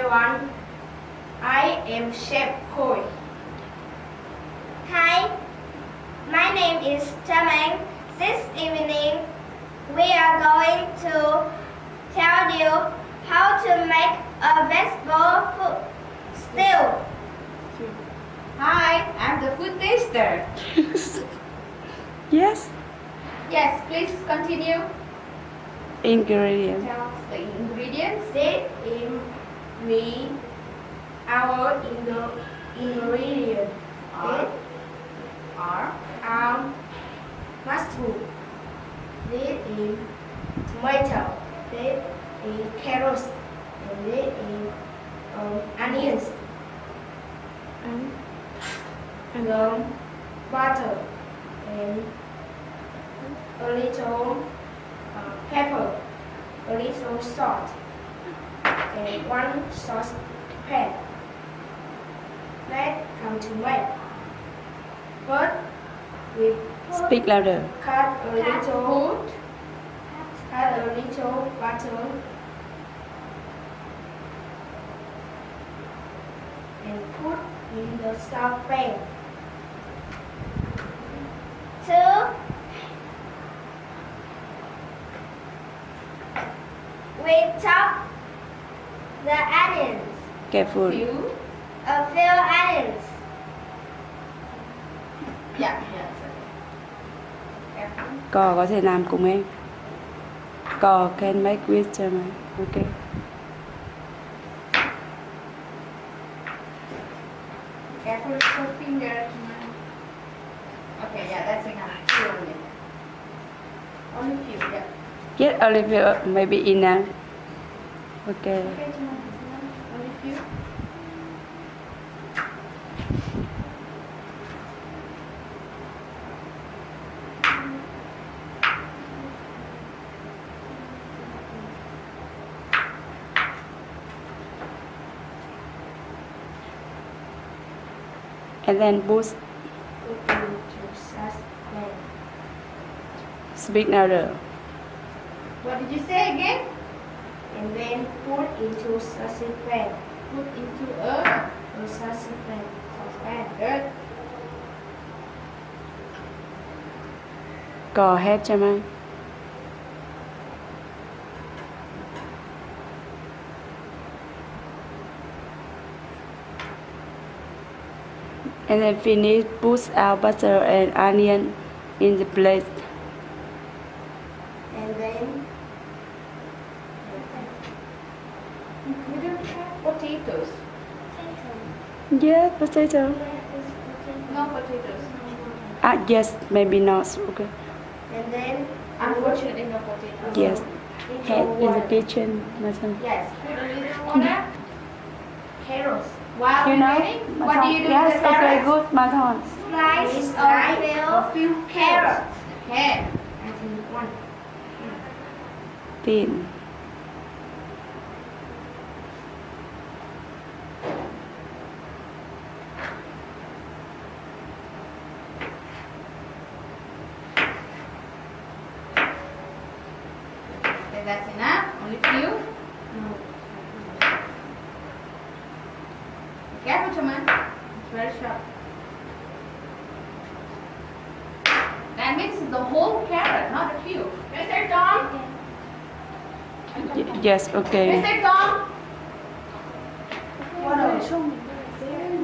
everyone. I am Chef Khôi. Hi, my name is Tram Anh. This evening, we are going to tell you how to make a vegetable food stew. Hi, I'm the food taster. Yes. Yes, please continue. Ingredient. Tell us the ingredients. Our ingredient are mushroom. This is tomato. This is carrots. And this is onions. And butter and a little pepper, a little salt, and one saucepan. Let's come to make. First, we Speak louder. cut a little butter and put in the saucepan. We chop the onions. Careful. A few onions. Yeah. Cò có thể làm cùng em. Cò can make with Cham Anh. Okay. Careful with your finger. Okay, yeah, that's enough. Few only. Only few, yeah. Yes, a little maybe enough. Okay. Okay, only few. And then boost. Put into saucepan. Speak louder. What did you say again? And then put into saucepan. Put into a Saucepan. good. Cò hết Cham Anh. And then finish, put our butter and onion in the plate. And then We don't have potatoes. Yes, potato. No potatoes. Yes, maybe not. Okay. and then Unfortunately, no potatoes. Yes. into Head in the water. kitchen. Madam. Yes. Put a little water. Carrots. While You know? remaining, what do you do Yes, with the okay, carrots? good, Madam. Slice A few carrots. Okay. I think one. Thin. Okay, that's enough. Only few. Careful, Chaman. It's very sharp. That means the whole carrot, not a few. Mr. Tom? Yes, okay. Mr. Tom?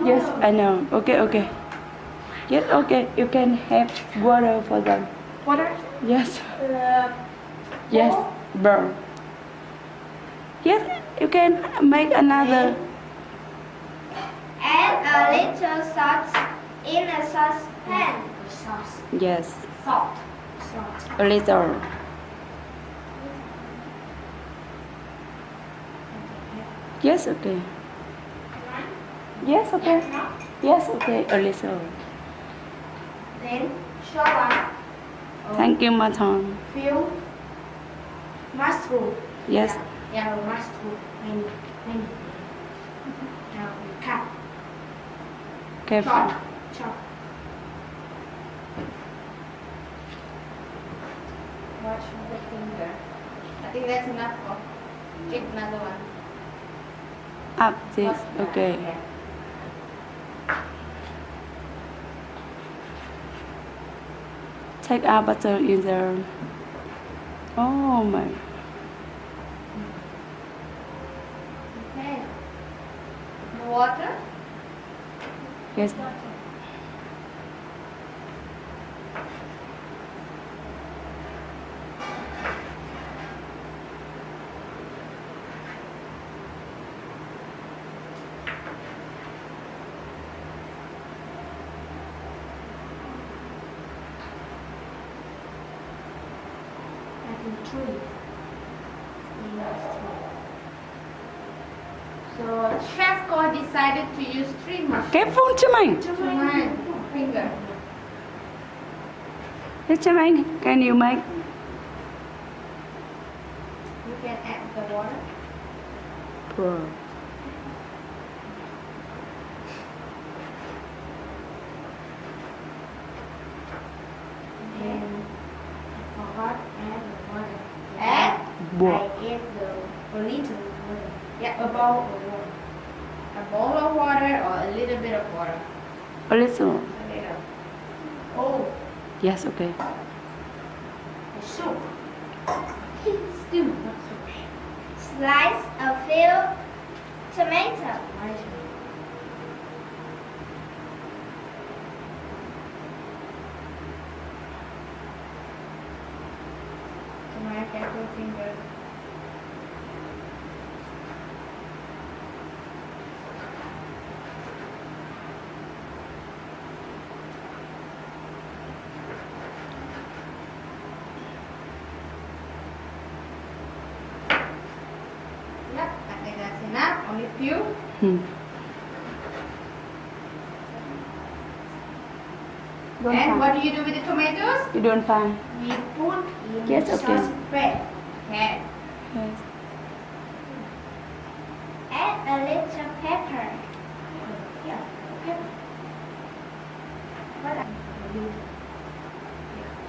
Yes, I know. Okay, okay. Yes, okay. You can have water for them. Water? Yes. Yes. Burn. Yes, you can make another. Add a little salt in a saucepan. Sauce. Yes, Salt. Salt. a little. Yes, okay. Yes, okay. Yes, okay. A little. Then chop up Thank you, Madam. few mushroom. Yes. Yeah. Mushroom. Many. Now we cut. Careful. Chop. Watch the finger. I think that's enough. Take another one. Up this. Okay. Yeah. Take out butter in there. Oh my. Okay. Water. Yes. I think 3. Yes, 3. So Chef Go decided to use 3 mushrooms. Careful, Tram Anh. To my finger. Yes, Tram Anh, can you make? You can add the water. Pour. And I forgot add the water. Add. Pour. I add the little water. Yeah, a bowl of water. A bowl of water or a little bit of water. A little. A little. Oh, Yes, okay. soup. Stew, not soup. Slice a few tomatoes. To my careful finger. Yep, I think that's enough. Only few. Hmm. Don't And find. what do you do with the tomatoes? You don't find. We put in Yes, okay. saucepan. Okay. Yes. Add a little pepper. Yeah. Okay. What else?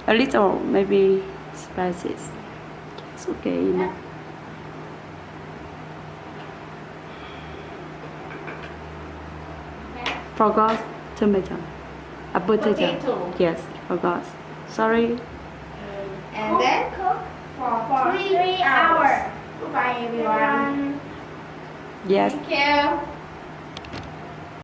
A little, maybe spices. It's okay enough. Okay. Forgot tomato. A potato. Potato. Yes, forgot. Sorry. And then Cook for 3 hours. Goodbye everyone. Yes. Thank you.